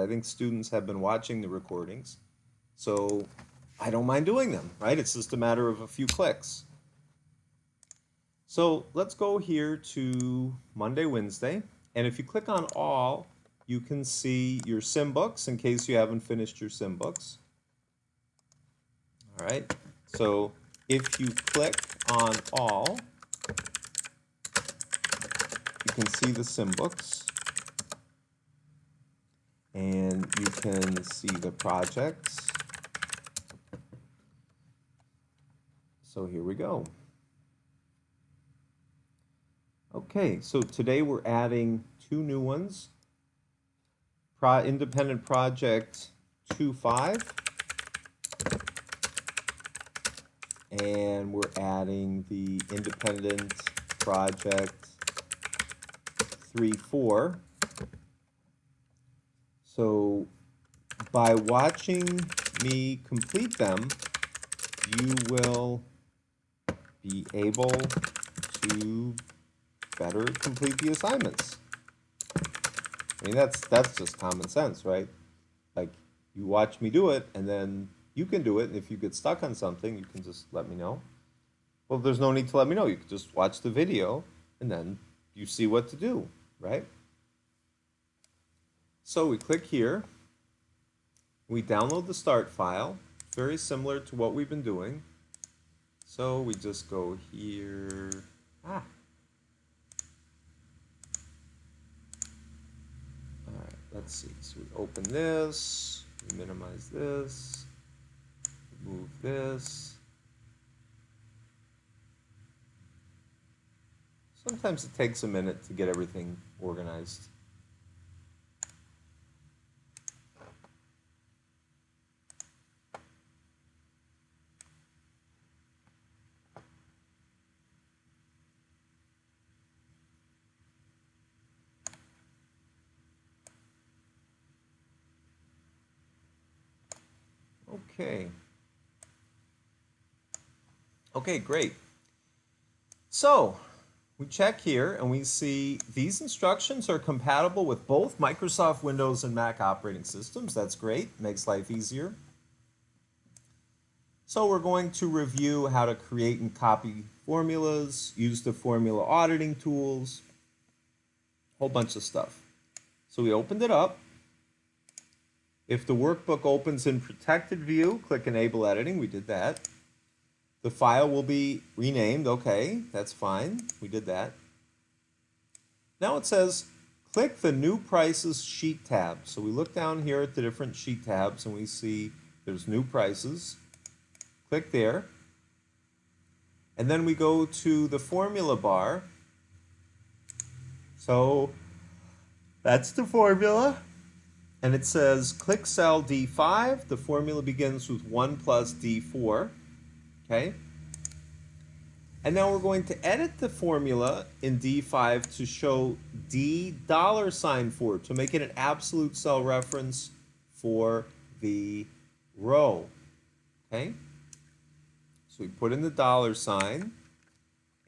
I think students have been watching the recordings, so I don't mind doing them, right? It's just a matter of a few clicks. So let's go here to Monday, Wednesday, and if you click on all, you can see your sim books in case you haven't finished your sim books. All right, so if you click on all, you can see the sim books, and you can see the projects. So here we go. Okay, so today we're adding two new ones. Independent Project 2.5, and we're adding the Independent Project 3.4. So by watching me complete them, you will be able to better complete the assignments. I mean, that's just common sense, right? Like, you watch me do it, and then you can do it. And if you get stuck on something, you can just let me know. Well, there's no need to let me know. You can just watch the video, and then you see what to do, right? So we click here. We download the start file. Very similar to what we've been doing. So we just go here. All right, let's see. So we open this, we minimize this, move this. Sometimes it takes a minute to get everything organized. Okay. Okay, great. So we check here and we see these instructions are compatible with both Microsoft Windows and Mac operating systems. That's great, makes life easier. So we're going to review how to create and copy formulas, use the formula auditing tools, a whole bunch of stuff. So we opened it up. If the workbook opens in protected view, click Enable Editing. We did that. The file will be renamed. Okay, that's fine. We did that. Now it says, click the New Prices Sheet tab. So we look down here at the different sheet tabs and we see there's New Prices. Click there. And then we go to the formula bar. So that's the formula. And it says click cell D5. The formula begins with 1 plus D4. Okay. And now we're going to edit the formula in D5 to show $4 to make it an absolute cell reference for the row. Okay. So we put in the $.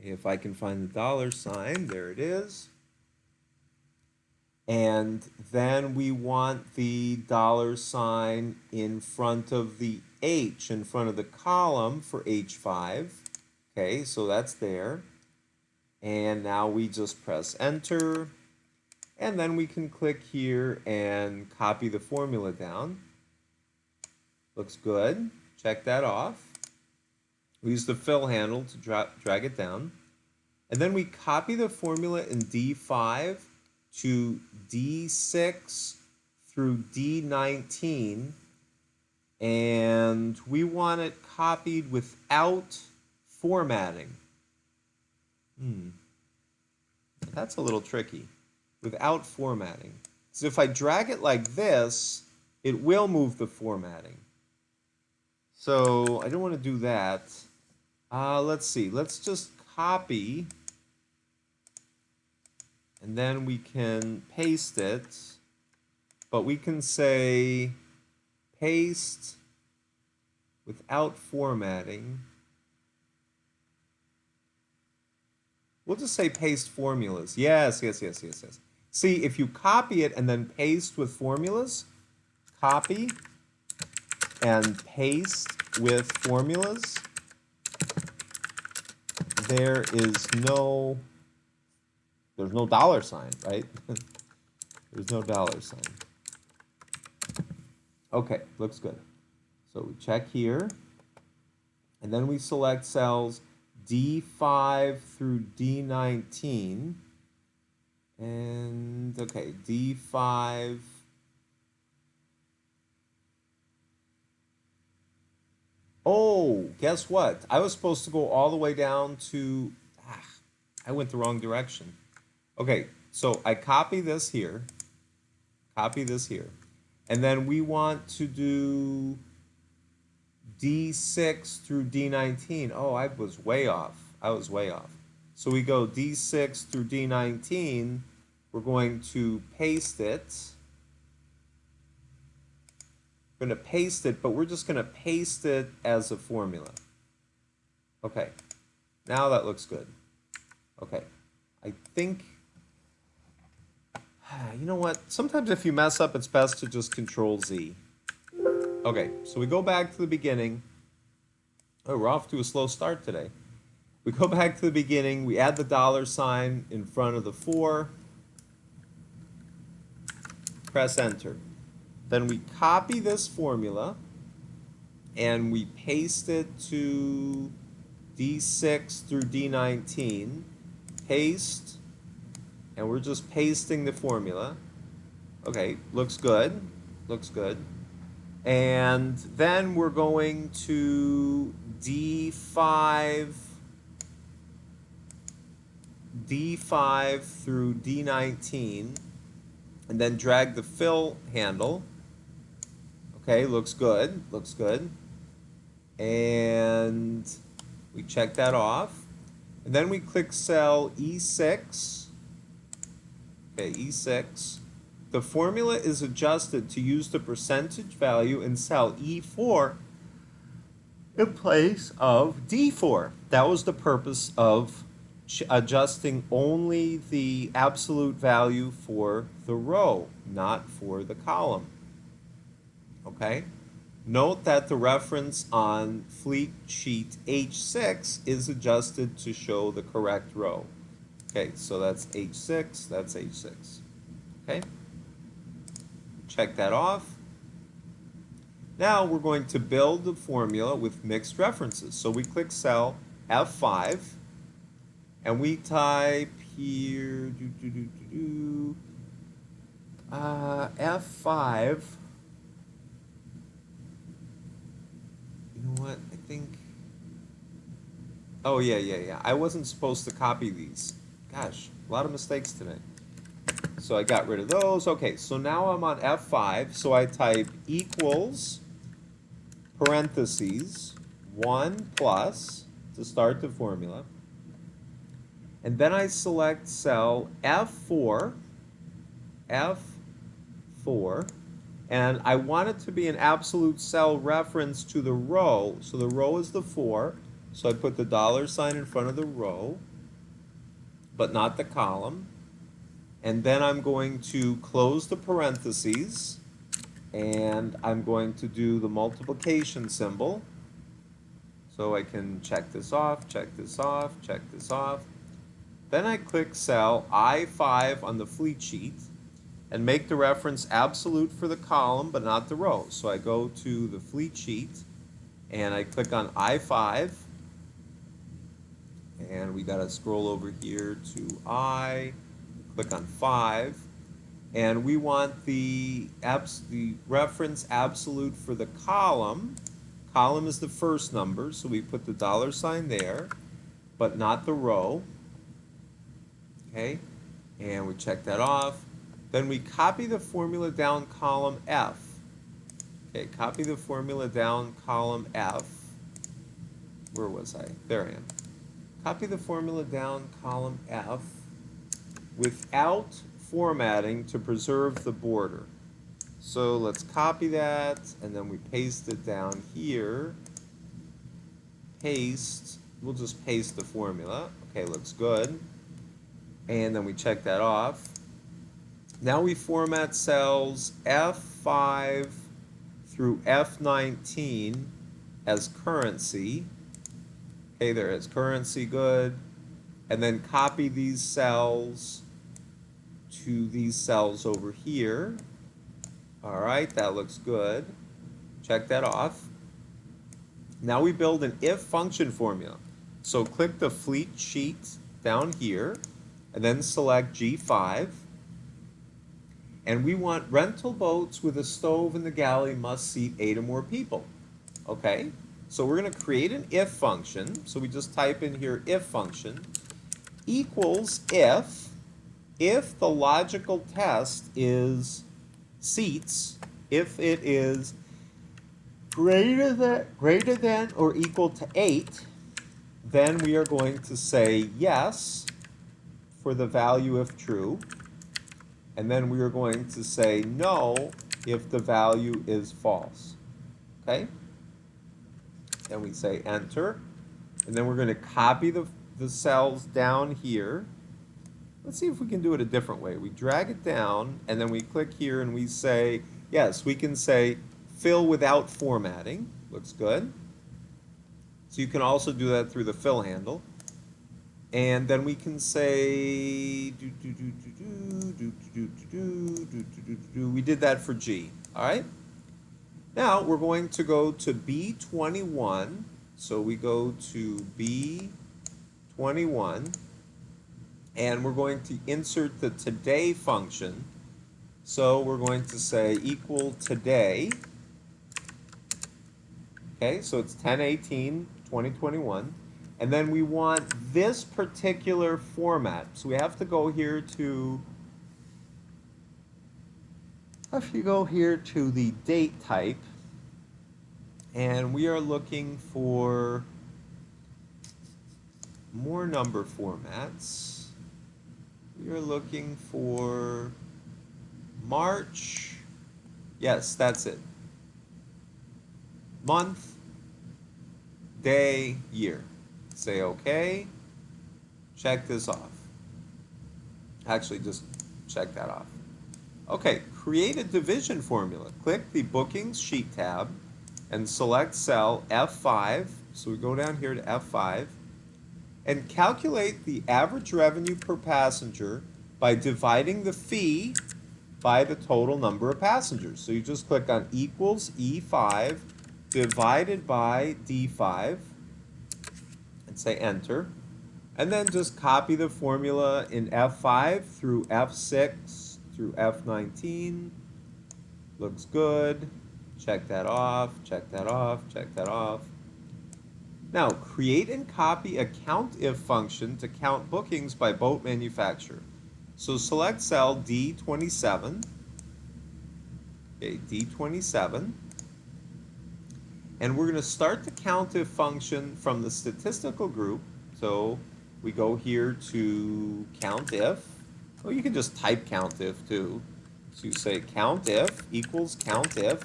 If I can find the $, there it is. And then we want the $, in front of the H, in front of the column for H5. Okay, so that's there. And now we just press enter. And then we can click here and copy the formula down. Looks good. Check that off. We use the fill handle to drag it down. And then we copy the formula in D5 to D6 through D19, and we want it copied without formatting. That's a little tricky. Without formatting. So if I drag it like this, it will move the formatting. So I don't want to do that. Let's see. Let's just copy. And then we can paste it, but we can say paste without formatting. We'll just say paste formulas. Yes. See, if you copy it and then paste with formulas, copy and paste with formulas, there's no dollar sign, right? There's no dollar sign. Okay, looks good. So we check here, and then we select cells D5 through D19, and okay, D5. Oh, guess what? I was supposed to go all the way down to, I went the wrong direction. Okay, so I copy this here, and then we want to do D6 through D19. Oh, I was way off. So we go D6 through D19. We're going to paste it. We're going to paste it, but we're just going to paste it as a formula. Okay, now that looks good. Okay, I think, you know what? Sometimes if you mess up, it's best to just Control Z. Okay, so we go back to the beginning. Oh, we're off to a slow start today. We go back to the beginning. We add the dollar sign in front of the 4. Press Enter. Then we copy this formula and we paste it to D6 through D19. Paste, and we're just pasting the formula. Okay, looks good. And then we're going to D5 through D19, and then drag the fill handle. Okay, looks good. And we check that off. And then we click cell E6. Okay, E6. The formula is adjusted to use the percentage value in cell E4 in place of D4. That was the purpose of adjusting only the absolute value for the row, not for the column. Okay? Note that the reference on Fleet Sheet H6 is adjusted to show the correct row. Okay, so that's H6, that's H6. Okay? Check that off. Now we're going to build the formula with mixed references. So we click cell F5, and we type here, F5. You know what? I think. Oh, yeah. I wasn't supposed to copy these. Gosh, a lot of mistakes today. So I got rid of those. Okay, so now I'm on F5. So I type equals parentheses 1 plus to start the formula. And then I select cell F4. And I want it to be an absolute cell reference to the row. So the row is the 4. So I put the dollar sign in front of the row, but not the column. And then I'm going to close the parentheses, and I'm going to do the multiplication symbol. So I can check this off. Then I click cell I5 on the Fleet Sheet and make the reference absolute for the column, but not the row. So I go to the Fleet Sheet, and I click on I5, and we got to scroll over here to I, click on 5, and we want the reference absolute for the column. Column is the first number, so we put the dollar sign there, but not the row. Okay, and we check that off. Then we copy the formula down column F. Okay, copy the formula down column F. Where was I? There I am. Copy the formula down column F without formatting to preserve the border. So let's copy that, and then we paste it down here. Paste. We'll just paste the formula. Okay, looks good. And then we check that off. Now we format cells F5 through F19 as currency. Okay, there is currency, good. And then copy these cells to these cells over here. All right, that looks good. Check that off. Now we build an if function formula. So click the fleet sheet down here, and then select G5. And we want rental boats with a stove in the galley must seat 8 or more people. Okay, so we're going to create an if function. So we just type in here if function equals if the logical test is seats, if it is greater than or equal to 8, then we are going to say yes for the value if true, and then we are going to say no if the value is false. Okay? And we say enter, and then we're going to copy the cells down here. Let's see if we can do it a different way. We drag it down, and then we click here and we say, yes, we can say fill without formatting. Looks good. So you can also do that through the fill handle. And then we can say, we did that for G, all right? Now we're going to go to B21. So we go to B21, and we're going to insert the today function. So we're going to say equal today. Okay, so it's 10/18/2021. And then we want this particular format. So we have to go here to, the date type. And we are looking for more number formats. We are looking for March. Yes, that's it. Month, day, year. Say OK. Check this off. Actually, just check that off. Okay, create a division formula. Click the Bookings Sheet tab and select cell F5. So we go down here to F5 and calculate the average revenue per passenger by dividing the fee by the total number of passengers. So you just click on equals E5 divided by D5 and say enter. And then just copy the formula in F5 through F6 through F19. Looks good. Check that off, check that off, check that off. Now, create and copy a COUNTIF function to count bookings by boat manufacturer. So select cell D27, okay, D27, and we're going to start the COUNTIF function from the statistical group. So we go here to COUNTIF. Well, you can just type COUNTIF too. So you say COUNTIF equals COUNTIF,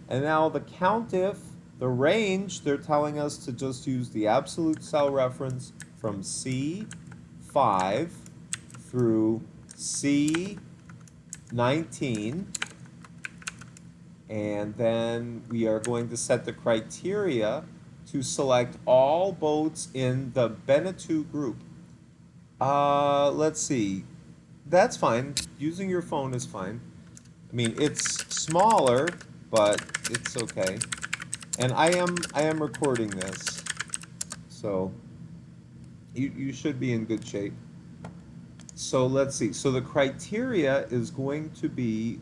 and now the COUNTIF, the range, they're telling us to just use the absolute cell reference from C5 through C19. And then we are going to set the criteria to select all boats in the Beneteau group. Let's see. That's fine. Using your phone is fine. I mean, it's smaller, but it's okay. And I am recording this, so you should be in good shape. So let's see. So the criteria is going to be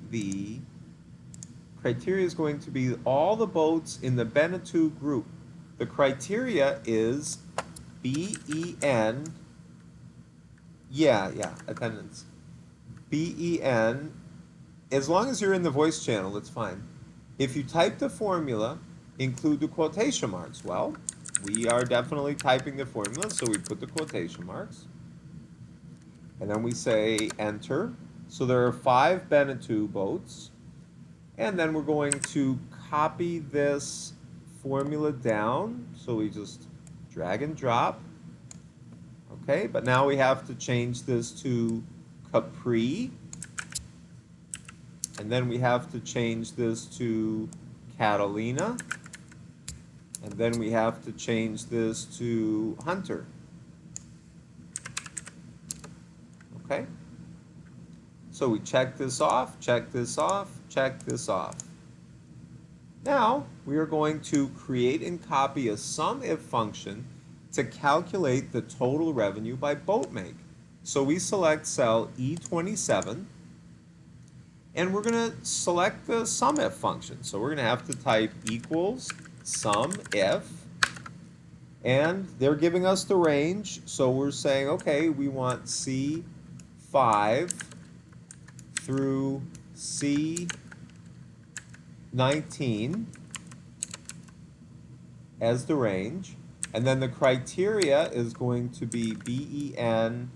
all the boats in the Beneteau group. The criteria is BEN. Yeah, attendance. BEN. As long as you're in the voice channel, it's fine. If you type the formula, include the quotation marks. Well, we are definitely typing the formula, so we put the quotation marks. And then we say enter. So there are 5 Beneteau boats. And then we're going to copy this formula down. So we just drag and drop. Okay, but now we have to change this to Capri. And then we have to change this to Catalina. And then we have to change this to Hunter. Okay? So we check this off, check this off, check this off. Now we are going to create and copy a SUMIF function to calculate the total revenue by boat make. So we select cell E27 and we're going to select the SUMIF function. So we're going to have to type equals SUMIF, and they're giving us the range. So we're saying, okay, we want C5 through C19 as the range. And then the criteria is going to be BEN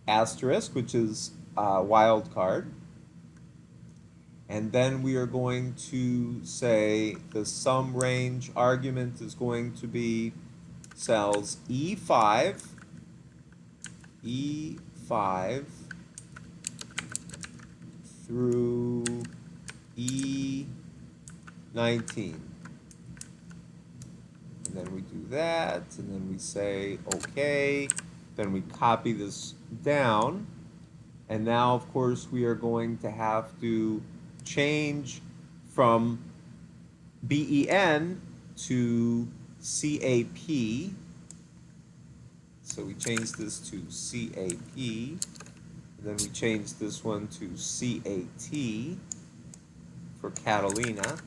asterisk, which is wild card. And then we are going to say the sum range argument is going to be cells E5 through E19. And then we do that, and then we say okay, then we copy this down, and now of course we are going to have to change from BEN to CAP. So we change this to CAP, and then we change this one to CAT for Catalina,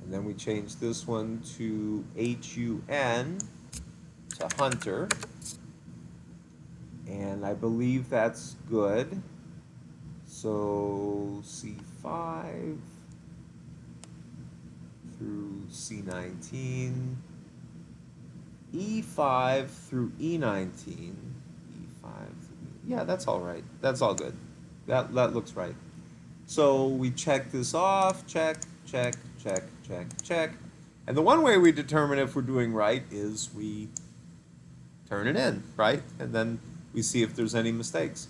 and then we change this one to HUN to Hunter, and I believe that's good. So C5 through C19, E5 through E19, yeah, that's all right. That's all good. That looks right. So we check this off, check, check, check, check, check. And the one way we determine if we're doing right is we turn it in, right? And then we see if there's any mistakes.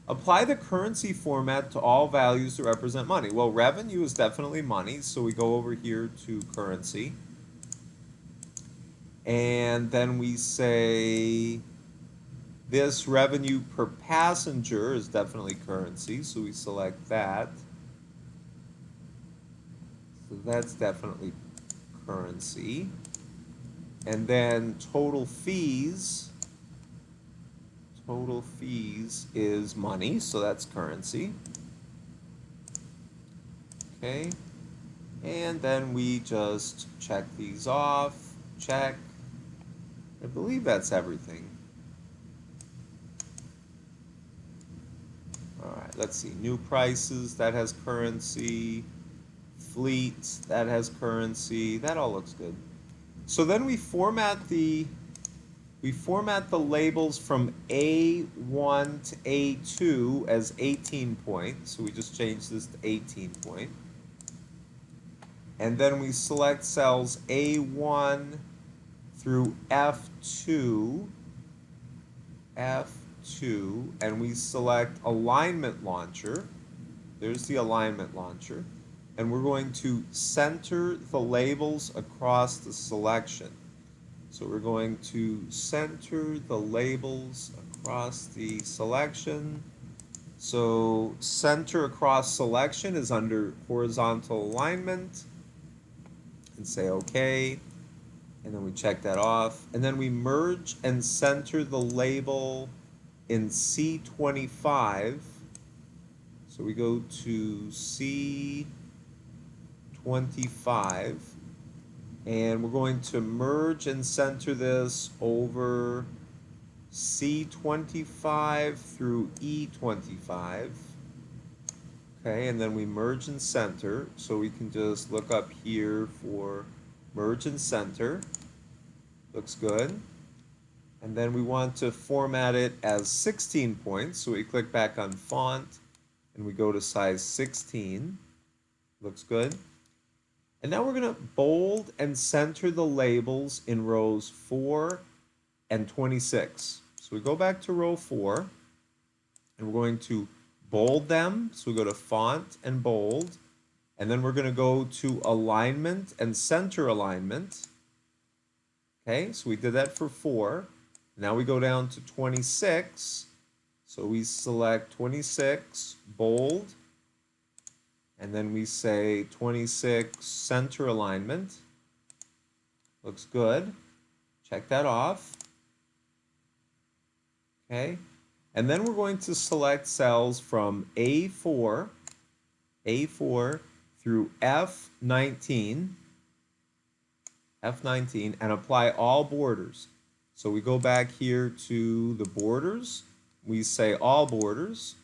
Apply the currency format to all values that represent money. Well, revenue is definitely money, so we go over here to currency. And then we say this revenue per passenger is definitely currency, so we select that. So that's definitely currency. And then total fees is money, so that's currency. Okay. And then we just check these off, check. I believe that's everything. All right, let's see. New prices, that has currency. Fleet, that has currency. That all looks good. So then we format the labels from A1 to A2 as 18 point. So we just change this to 18 point. And then we select cells A1 through F2, and we select alignment launcher. There's the alignment launcher. And we're going to center the labels across the selection. So we're going to center the labels across the selection. So center across selection is under horizontal alignment, and say okay, and then we check that off, and then we merge and center the label in C25. So we go to C25, and we're going to merge and center this over C25 through E25. Okay, and then we merge and center, so we can just look up here for merge and center. Looks good. And then we want to format it as 16 points, so we click back on font and we go to size 16. Looks good. And now we're going to bold and center the labels in rows 4 and 26. So we go back to row 4, and we're going to bold them. So we go to font and bold, and then we're going to go to alignment and center alignment. Okay, so we did that for 4. Now we go down to 26. So we select 26, bold, and then we say 26 center alignment. Looks good. Check that off. Okay, and then we're going to select cells from A4 through F19, and apply all borders. So we go back here to the borders, we say all borders,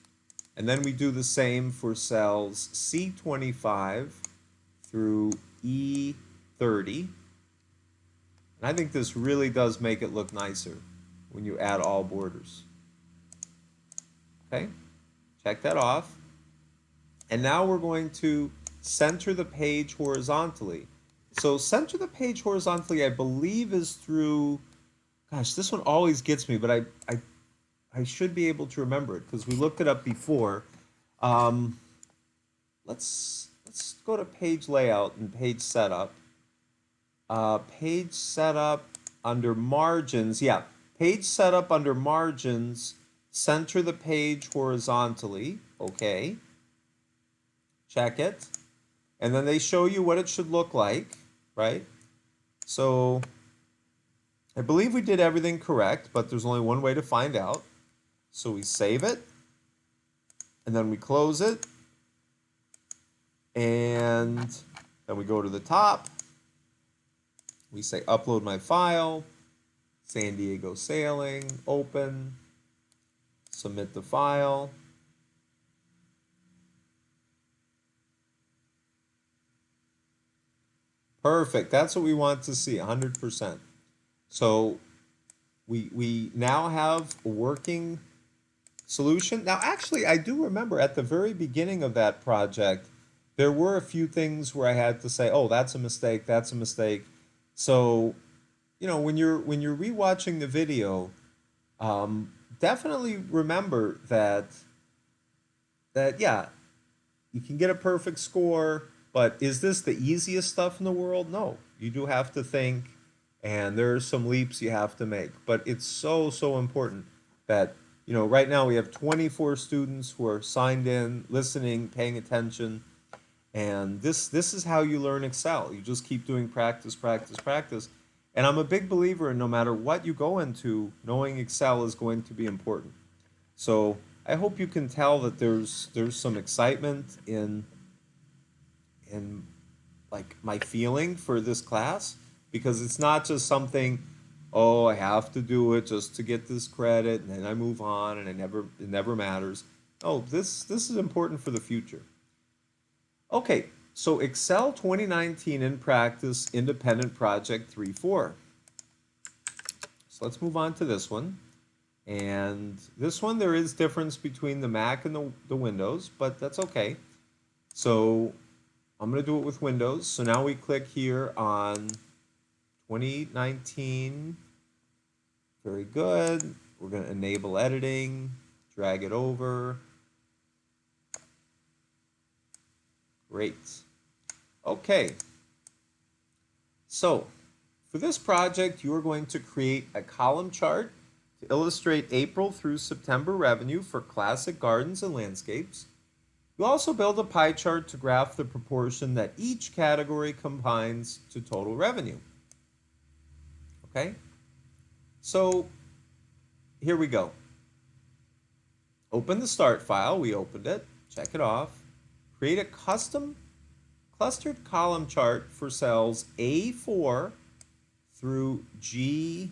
and then we do the same for cells C25 through E30. And I think this really does make it look nicer when you add all borders. Okay, check that off. And now we're going to center the page horizontally. So center the page horizontally, I believe, is through, gosh, this one always gets me, but I should be able to remember it because we looked it up before. Let's go to page layout and page setup. Page setup under margins, yeah, page setup under margins, center the page horizontally, okay. Check it. And then they show you what it should look like, right? So I believe we did everything correct, but there's only one way to find out. So we save it, and then we close it, and then we go to the top. We say upload my file, San Diego Sailing, open, submit the file. Perfect, that's what we want to see, 100%. So we now have a working solution. Now actually I do remember at the very beginning of that project, there were a few things where I had to say, oh, that's a mistake, that's a mistake. So, you know, when you're rewatching the video, definitely remember that yeah, you can get a perfect score, but is this the easiest stuff in the world? No, you do have to think, and there are some leaps you have to make. But it's so important that, you know, right now we have 24 students who are signed in, listening, paying attention, and this is how you learn Excel. You just keep doing practice, practice, practice. And I'm a big believer in no matter what you go into, knowing Excel is going to be important. So I hope you can tell that there's some excitement in like my feeling for this class, because it's not just something, oh, I have to do it just to get this credit and then I move on and it never matters. Oh, this is important for the future. Okay, so Excel 2019 in practice, independent project 3-4. So let's move on to this one. And this one, there is difference between the Mac and the Windows, but that's okay. So I'm going to do it with Windows. So now we click here on 2019. Very good. We're going to enable editing, drag it over. Great. Okay. So for this project, you are going to create a column chart to illustrate April through September revenue for classic gardens and landscapes. You'll also build a pie chart to graph the proportion that each category combines to total revenue. Okay? So here we go. Open the start file. We opened it. Check it off. Create a custom clustered column chart for cells A4 through G9.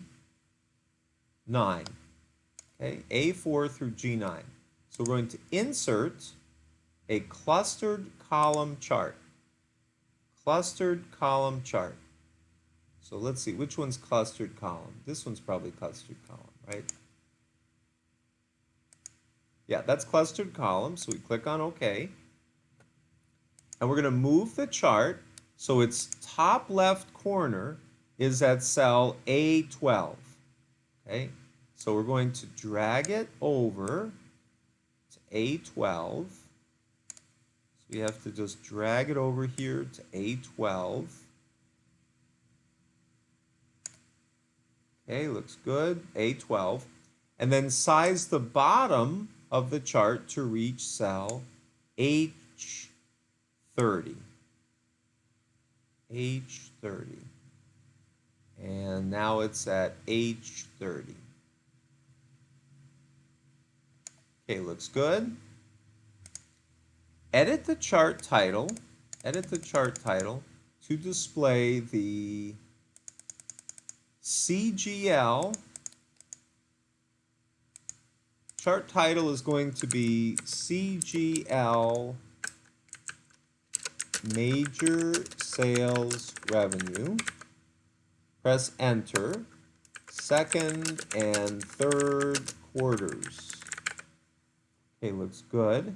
Okay, A4 through G9. So we're going to insert a clustered column chart. Clustered column chart. So let's see, which one's clustered column? This one's probably clustered column, right? Yeah, that's clustered column, so we click on OK. And we're going to move the chart so its top left corner is at cell A12. Okay, so we're going to drag it over to A12. So we have to just drag it over here to A12. Okay, looks good. A12. And then size the bottom of the chart to reach cell H30. H30. And now it's at H30. Okay, looks good. Edit the chart title. Edit the chart title to display the CGL. Chart title is going to be CGL Major Sales Revenue. Press enter. Second and third quarters. Okay, looks good.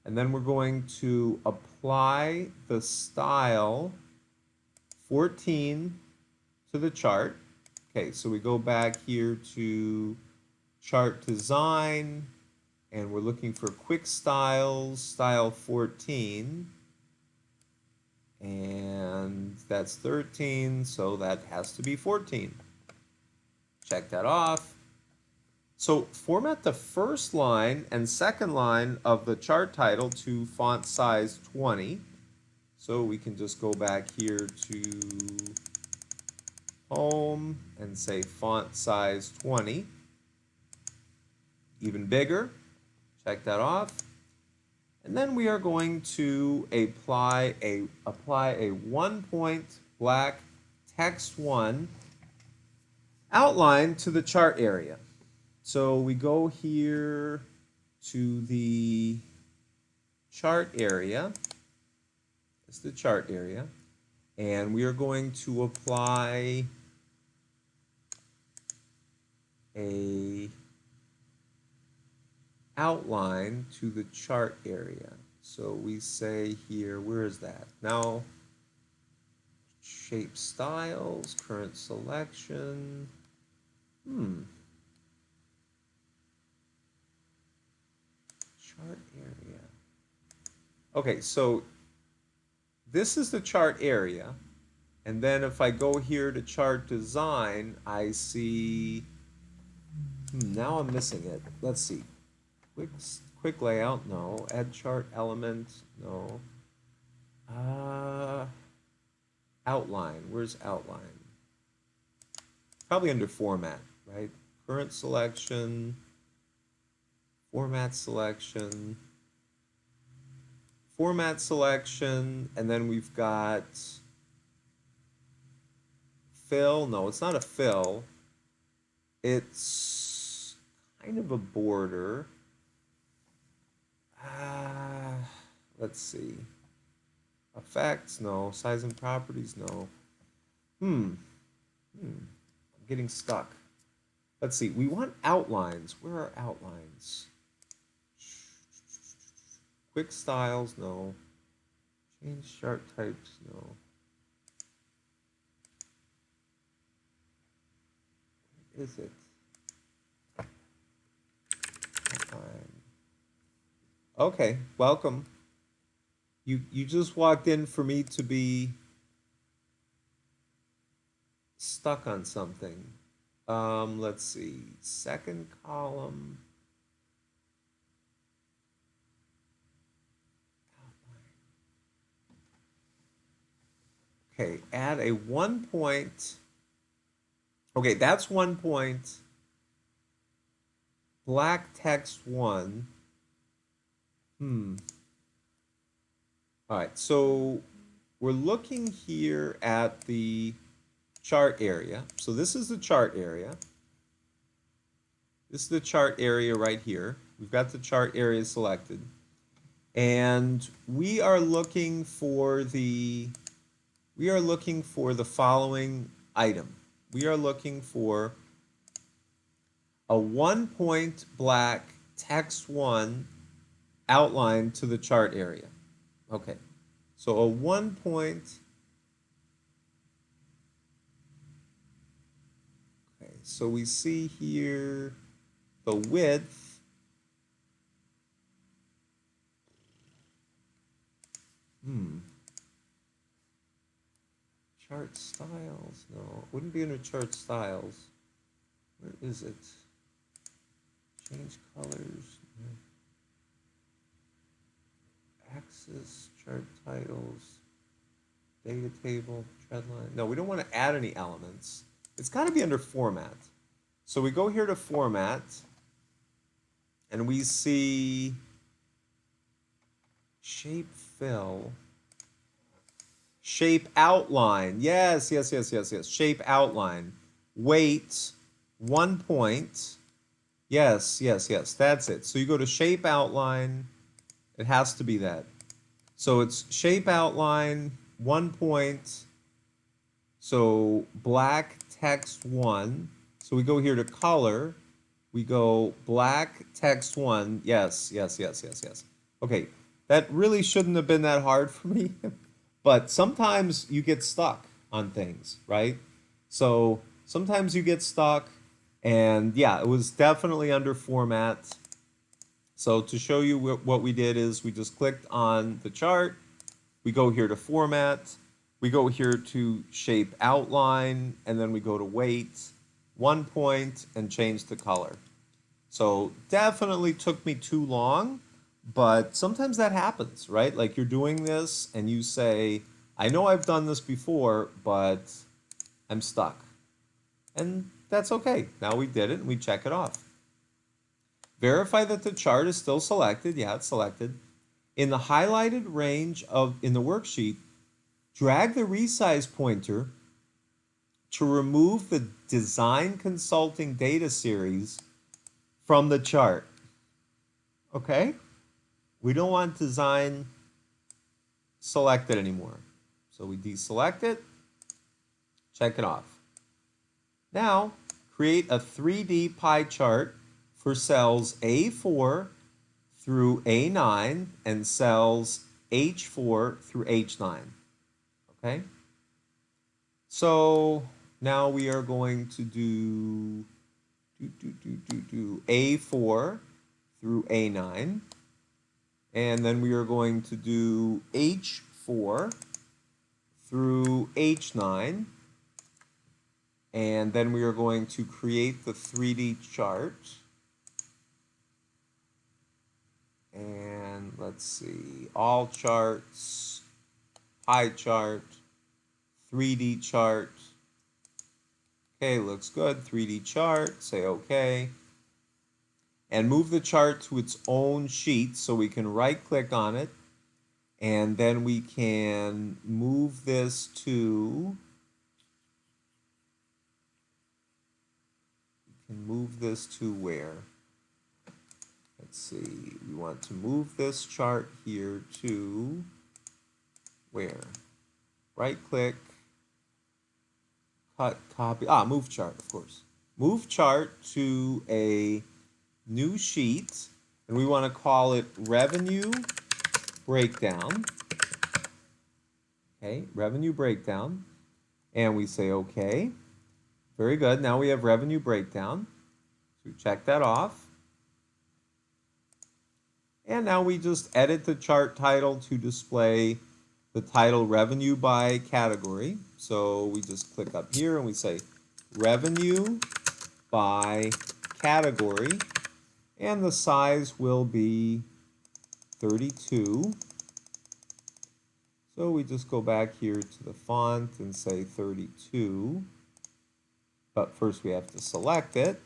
And then we're going to apply the style 14 to the chart. Okay, so we go back here to chart design, and we're looking for quick styles, style 14. And that's 13, so that has to be 14. Check that off. So format the first line and second line of the chart title to font size 20. So we can just go back here to home and say font size 20. Even bigger. Check that off. And then we are going to apply a 1-point black text 1 outline to the chart area. So we go here to the chart area. It's the chart area. And we are going to apply a outline to the chart area. So we say here, where is that? Now, shape styles, current selection. Chart area. Okay, so this is the chart area. And then if I go here to chart design, I see, now I'm missing it. Let's see. Quick layout, no. Add chart element, no. Outline, where's outline? Probably under format, right? Current selection, format selection, and then we've got fill. No, it's not a fill. It's kind of a border. Let's see. Effects, no. Size and properties, no. I'm getting stuck. Let's see. We want outlines. Where are outlines? Quick styles, no. Change chart types, no. Where is it? Outline. Okay, welcome. You just walked in for me to be stuck on something. Let's see. Second column. Okay, add a 1-point. Okay, that's 1-point. Black text 1. All right, so we're looking here at the chart area. So this is the chart area. This is the chart area right here. We've got the chart area selected. And we are looking for the following item. We are looking for a 1-point black text 1 outline to the chart area. Okay, so a 1-point. Okay, so we see here the width Chart styles. No, it wouldn't be under chart styles. Where is it? Change colors. Axis, chart titles, data table, trendline. No, we don't want to add any elements. It's got to be under format. So we go here to format, and we see shape fill, shape outline. Yes, yes, yes, yes, yes. Shape outline. Weight, 1 point. Yes, yes, yes. That's it. So you go to shape outline. It has to be that. So it's shape outline, 1 point. So black text 1. So we go here to color. We go black text 1. Yes, yes, yes, yes, yes. Okay, that really shouldn't have been that hard for me. But sometimes you get stuck on things, right? So sometimes you get stuck. And yeah, it was definitely under format. So to show you what we did is we just clicked on the chart. We go here to format. We go here to shape outline, and then we go to weight, 1 point, and change the color. So definitely took me too long, but sometimes that happens, right? Like you're doing this and you say, I know I've done this before, but I'm stuck. And that's okay. Now we did it and we check it off. Verify that the chart is still selected. Yeah, it's selected. In the highlighted range in the worksheet, drag the resize pointer to remove the design consulting data series from the chart. Okay? We don't want design selected anymore. So we deselect it, check it off. Now, create a 3D pie chart for cells A4 through A9 and cells H4 through H9. Okay? So now we are going to do A4 through A9. And then we are going to do H4 through H9. And then we are going to create the 3D chart. And let's see, all charts, pie chart, 3D chart. Okay, looks good. 3D chart, say okay. And move the chart to its own sheet so we can right click on it. And then we can move this to, where? Let's see, we want to move this chart here to where? Right click, cut, copy, move chart, of course. Move chart to a new sheet, and we want to call it revenue breakdown. Okay, revenue breakdown. And we say okay. Very good. Now we have revenue breakdown. So we check that off. And now we just edit the chart title to display the title revenue by category. So we just click up here and we say revenue by category. And the size will be 32. So we just go back here to the font and say 32. But first we have to select it.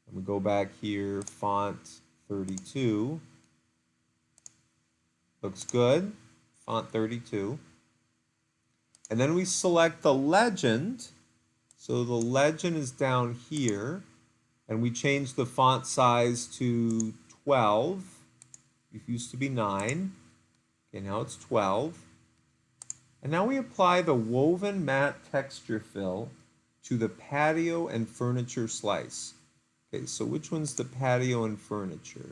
And we go back here, font 32. Looks good, font 32. And then we select the legend. So the legend is down here. And we change the font size to 12. It used to be 9. Okay, now it's 12. And now we apply the woven matte texture fill to the patio and furniture slice. Okay, so which one's the patio and furniture?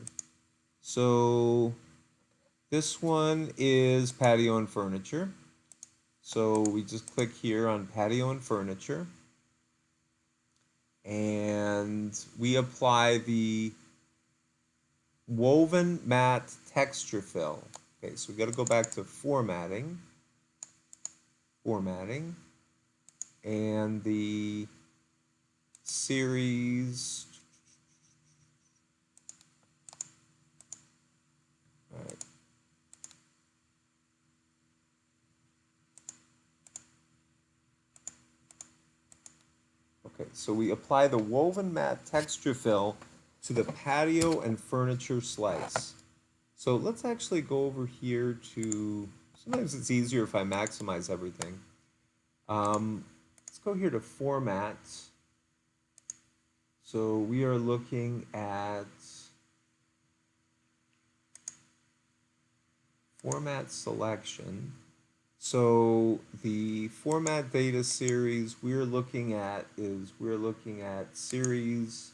So this one is patio and furniture. So we just click here on patio and furniture. And we apply the woven matte texture fill. Okay, so we got to go back to formatting, and the series. All right. Okay, so we apply the woven mat texture fill to the patio and furniture slice. So let's actually go over here to, sometimes it's easier if I maximize everything. Let's go here to format. So we are looking at format selection. So the format data series we're looking at is we're looking at series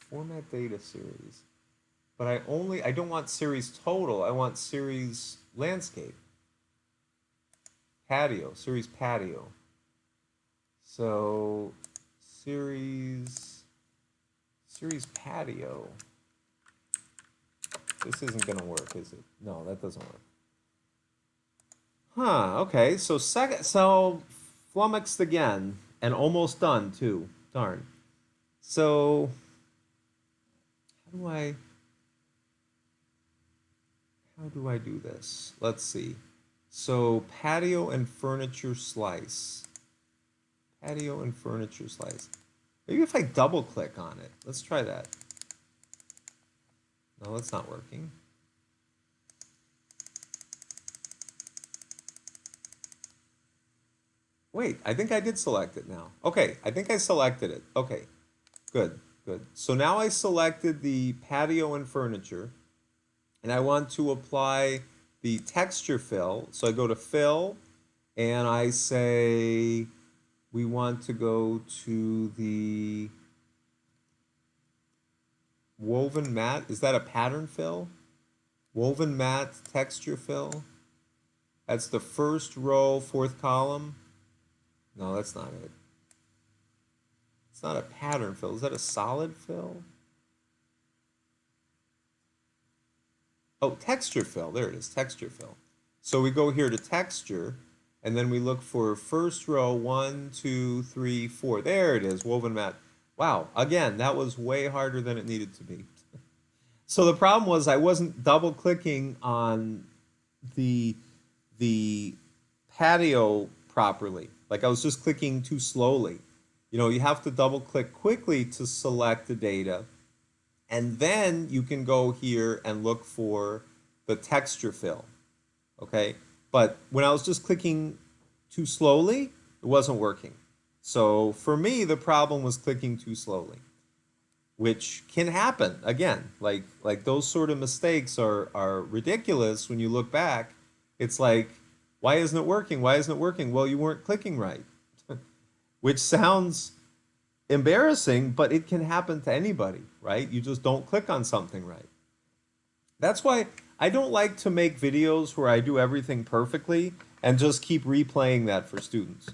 format data series. But I don't want series total, I want series landscape. Patio, series patio. So series patio. This isn't gonna work, is it? No, that doesn't work. Huh, okay. So flummoxed again and almost done too. Darn. So how do I how do I do this? Let's see. So patio and furniture slice. Patio and furniture slice. Maybe if I double click on it. Let's try that. No, that's not working. Wait, I think I did select it now. Okay, I think I selected it. Okay, good, good. So now I selected the patio and furniture, and I want to apply the texture fill. So I go to fill, and I say we want to go to the woven mat. Is that a pattern fill? Woven mat texture fill. That's the first row, fourth column. No, that's not it. It's not a pattern fill. Is that a solid fill? Oh, texture fill. There it is, texture fill. So we go here to texture, and then we look for first row, 1, 2, 3, 4. There it is, woven mat. Wow, again, that was way harder than it needed to be. So the problem was I wasn't double clicking on the the patio properly. Like I was just clicking too slowly. You know, you have to double click quickly to select the data, and then you can go here and look for the texture fill. Okay, but when I was just clicking too slowly, it wasn't working. So for me, the problem was clicking too slowly, which can happen. Again, like those sort of mistakes are ridiculous when you look back. It's like, why isn't it working? Why isn't it working? Well, you weren't clicking right, which sounds embarrassing, but it can happen to anybody, right? You just don't click on something right. That's why I don't like to make videos where I do everything perfectly and just keep replaying that for students.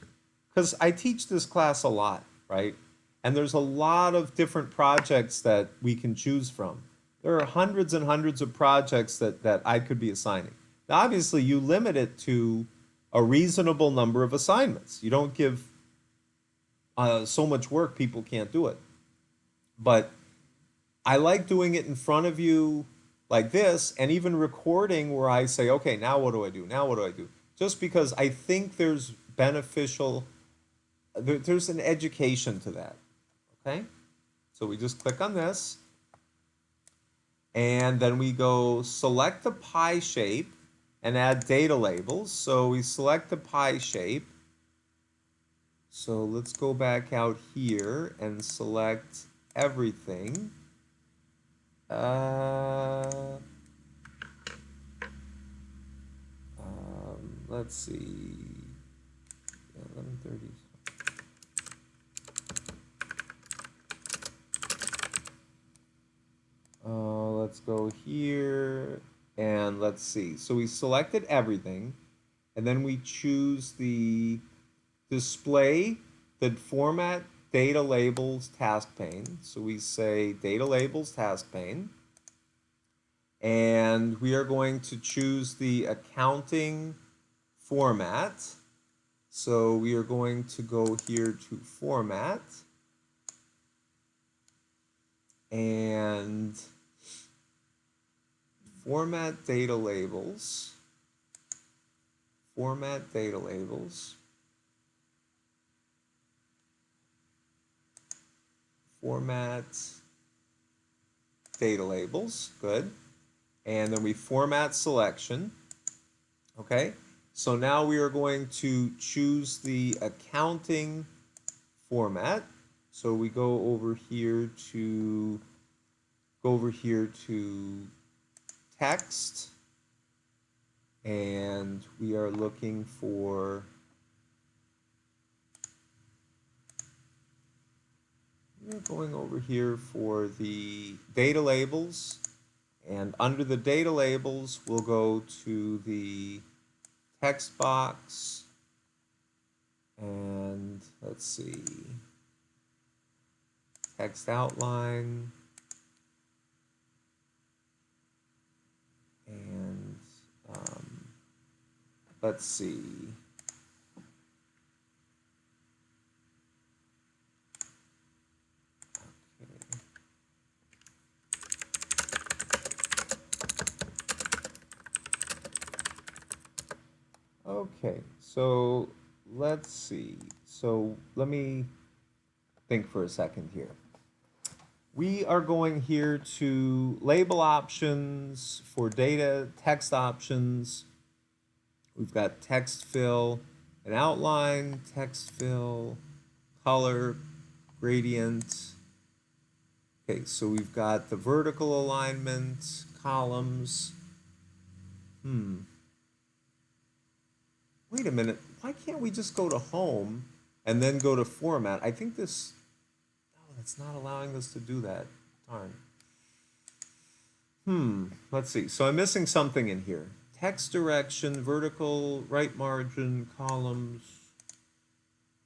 Because I teach this class a lot, right? And there's a lot of different projects that we can choose from. There are hundreds and hundreds of projects that I could be assigning. Now, obviously, you limit it to a reasonable number of assignments. You don't give so much work, people can't do it. But I like doing it in front of you like this, and even recording where I say, okay, now what do I do? Now what do I do? Just because I think there's there's an education to that. Okay? So we just click on this, and then we go select the pie shape and add data labels. So we select the pie shape. So let's go back out here and select everything. Let's see. 11:30. Let's go here And let's see. So we selected everything, and then we choose the display, the format data labels task pane. So we say data labels task pane. And we are going to choose the accounting format. So we are going to go here to format and format data labels. Format data labels. Format data labels. Good. And then we format selection. Okay. So now we are going to choose the accounting format. So we go over here to text, and we are looking for we're going over here for the data labels, and under the data labels we'll go to the text box, and let's see, text outline, and let's see, okay, so let's see. So let me think for a second here. We are going here to label options for data, text options. We've got text fill and outline, text fill, color, gradient. Okay, so we've got the vertical alignment, columns. Wait a minute, why can't we just go to home and then go to format? I think this, oh, it's not allowing us to do that. Darn. Let's see. So I'm missing something in here. Text direction, vertical, right margin, columns,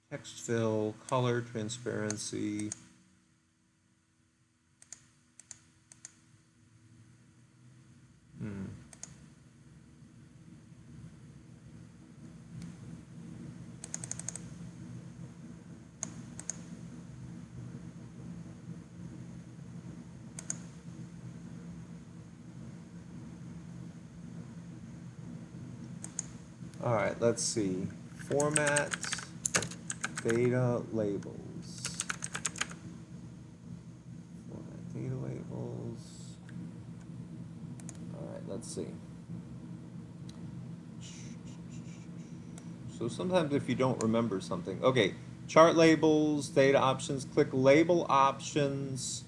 text fill, color, transparency. All right, let's see. Format data labels. Format data labels. All right, let's see. So sometimes if you don't remember something, okay, chart labels, data options, click label options.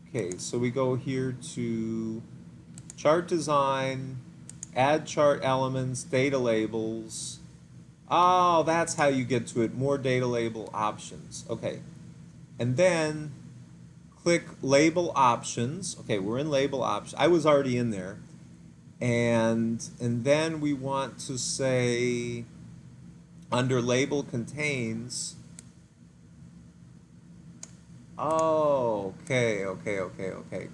Okay, so we go here to chart design, add chart elements, data labels. Oh, that's how you get to it, more data label options. Okay, and then click label options. Okay, we're in label options. I was already in there. And then we want to say under label contains. Oh, okay.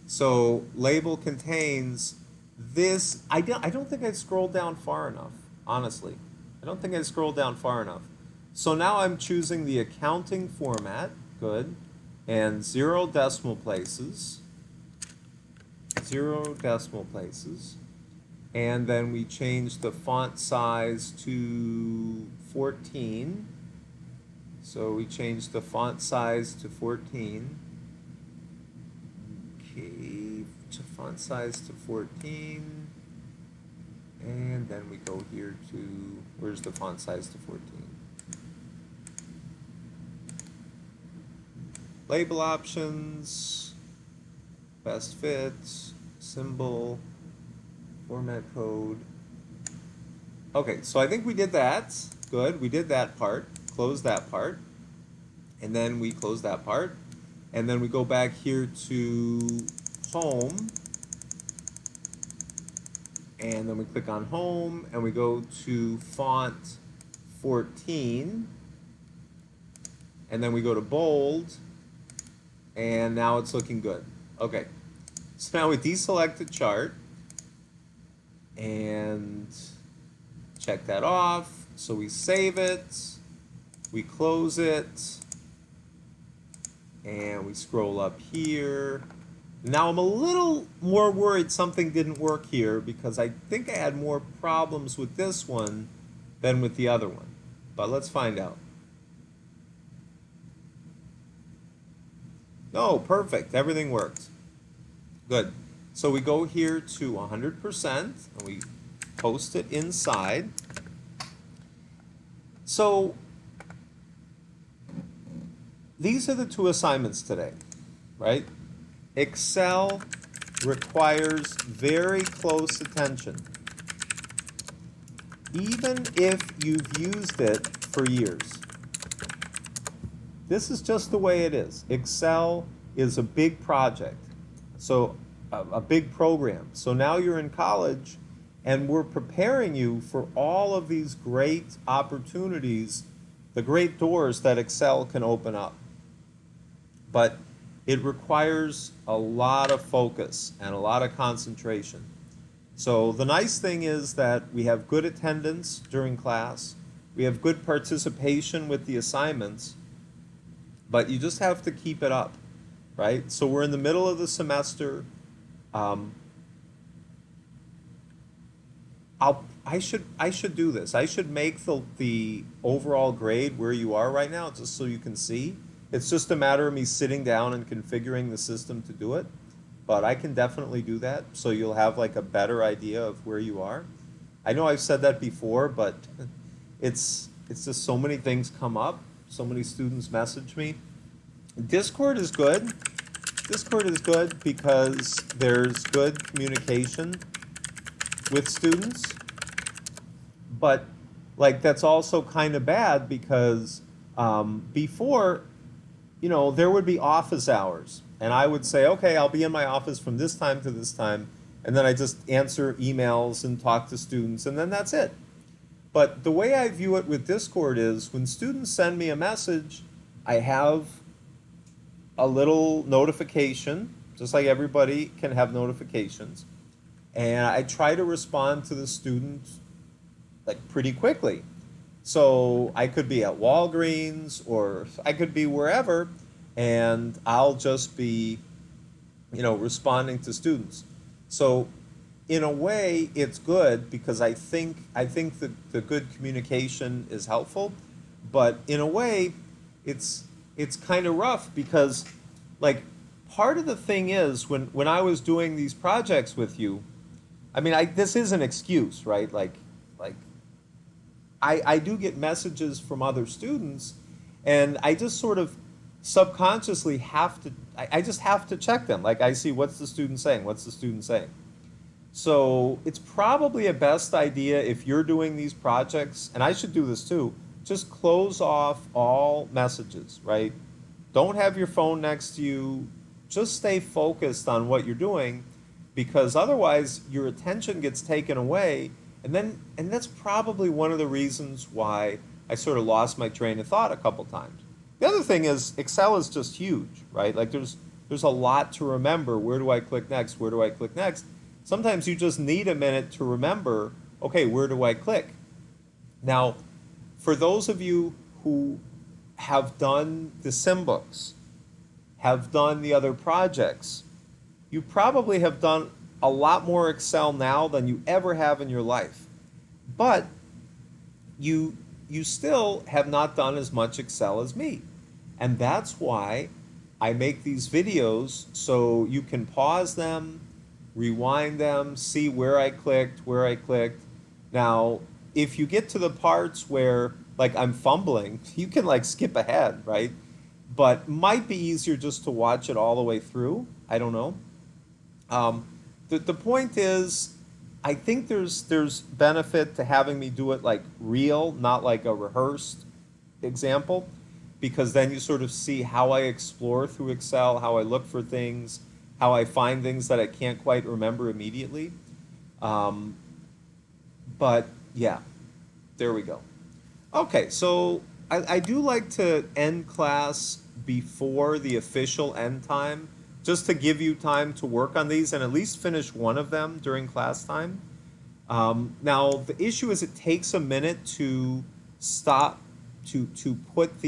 So label contains this. I don't think I scrolled down far enough, honestly. I don't think I scrolled down far enough. So now I'm choosing the accounting format, good, and 0 decimal places. 0 decimal places. And then we change the font size to 14. So we change the font size to 14. Okay, to font size to 14. And then we go here to, where's the font size to 14? Label options, best fit, symbol, format code. Okay, so I think we did that. Good, we did that part. Close that part. And then we close that part. And then we go back here to home. and then we click on home and we go to font 14, and then we go to bold, and now it's looking good. Okay, so now we deselect the chart and check that off. So we save it, we close it, and we scroll up here. Now I'm a little more worried something didn't work here because I think I had more problems with this one than with the other one. But let's find out. No, perfect. Everything worked. Good. So we go here to 100% and we post it inside. So these are the two assignments today, right? Excel requires very close attention, even if you've used it for years. This is just the way it is. Excel is a big project, so a big program. So now you're in college and we're preparing you for all of these great opportunities, the great doors that Excel can open up. But it requires a lot of focus and a lot of concentration. So the nice thing is that we have good attendance during class, we have good participation with the assignments, but you just have to keep it up, right? So we're in the middle of the semester. I should do this. I should make the overall grade where you are right now, just so you can see. It's just a matter of me sitting down and configuring the system to do it, but I can definitely do that, so you'll have like a better idea of where you are. I know I've said that before, but it's just so many things come up. So many students message me. Discord is good. Discord is good because there's good communication with students, but like that's also kind of bad because before, you know, there would be office hours and I would say, okay, I'll be in my office from this time to this time, and then I just answer emails and talk to students, and then that's it. But the way I view it with Discord is when students send me a message, I have a little notification, just like everybody can have notifications, and I try to respond to the student like pretty quickly. So I could be at Walgreens or I could be wherever, and I'll just be, you know, responding to students. So in a way, it's good because I think the good communication is helpful, but in a way, it's kind of rough because, like, part of the thing is when I was doing these projects with you, I mean, this is an excuse, right? Like I do get messages from other students, and I just sort of subconsciously have to, I just have to check them. Like I see, what's the student saying? What's the student saying? So it's probably a best idea if you're doing these projects, and I should do this too, just close off all messages, right? Don't have your phone next to you. Just stay focused on what you're doing, because otherwise your attention gets taken away. And that's probably one of the reasons why I sort of lost my train of thought a couple times. The other thing is Excel is just huge, right? Like there's a lot to remember. Where do I click next? Where do I click next? Sometimes you just need a minute to remember, okay, where do I click? Now, for those of you who have done the SimBooks, have done the other projects, you probably have done a lot more Excel now than you ever have in your life. But you still have not done as much Excel as me. And that's why I make these videos so you can pause them, rewind them, see where I clicked. Now, if you get to the parts where like I'm fumbling, you can like skip ahead, right? But might be easier just to watch it all the way through. I don't know. The point is, I think there's benefit to having me do it like real, not like a rehearsed example, because then you sort of see how I explore through Excel, how I look for things, how I find things that I can't quite remember immediately. But yeah, there we go. Okay, so I do like to end class before the official end time, just to give you time to work on these and at least finish one of them during class time. Now, the issue is it takes a minute to stop, to put the